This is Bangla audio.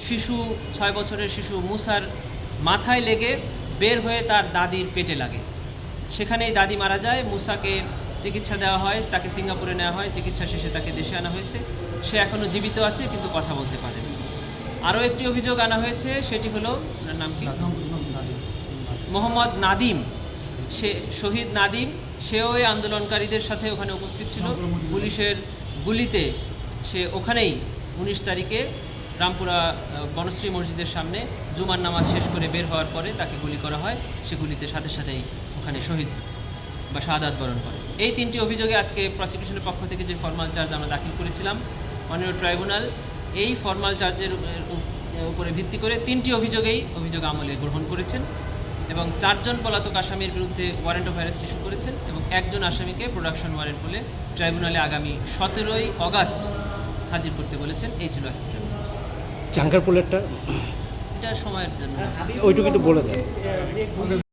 শিশু 6 বছরের শিশু মুসার মাথায় লেগে বের হয়ে তার দাদির পেটে লাগে। সেখানেই দাদি মারা যায়। মুসাকে চিকিৎসা দেওয়া হয়, তাকে সিঙ্গাপুরে নেওয়া হয়, চিকিৎসা শেষে তাকে দেশে আনা হয়েছে। সে এখনও জীবিত আছে কিন্তু কথা বলতে পারে। আরও একটি অভিযোগ আনা হয়েছে, সেটি হলো, ওনার নাম কি, মোহাম্মদ নাদিম। সে শহীদ নাদিম, সেও এই আন্দোলনকারীদের সাথে ওখানে উপস্থিত ছিল। পুলিশের গুলিতে সে ওখানেই 19 তারিখে রামপুরা বনশ্রী মসজিদের সামনে জুমার নামাজ শেষ করে বের হওয়ার পরে তাকে গুলি করা হয়। সে গুলিতে সাথে সাথেই ওখানে শহীদ বা শাহাদাত বরণ করে। এই 3টি অভিযোগে আজকে প্রসিকিউশনের পক্ষ থেকে যে ফর্মাল চার্জ আমরা দাখিল করেছিলাম, মাননীয় ট্রাইব্যুনাল এই ফর্মাল চার্জের উপরে ভিত্তি করে 3টি অভিযোগেই অভিযোগ আমলে গ্রহণ করেছেন এবং 4 জন পলাতক আসামির বিরুদ্ধে ওয়ারেন্ট অফ অ্যারেস্ট ইস্যু করেছেন এবং 1 জন আসামিকে প্রোডাকশন ওয়ারেন্ট বলে ট্রাইব্যুনালে আগামী 17 আগস্ট হাজির করতে বলেছেন। এই ছিল আজকে ট্রাইব্যুনাল। চাঙ্গারপোলেরটা এটা সময়ের জন্য ওইটুকু একটু বলে দেন।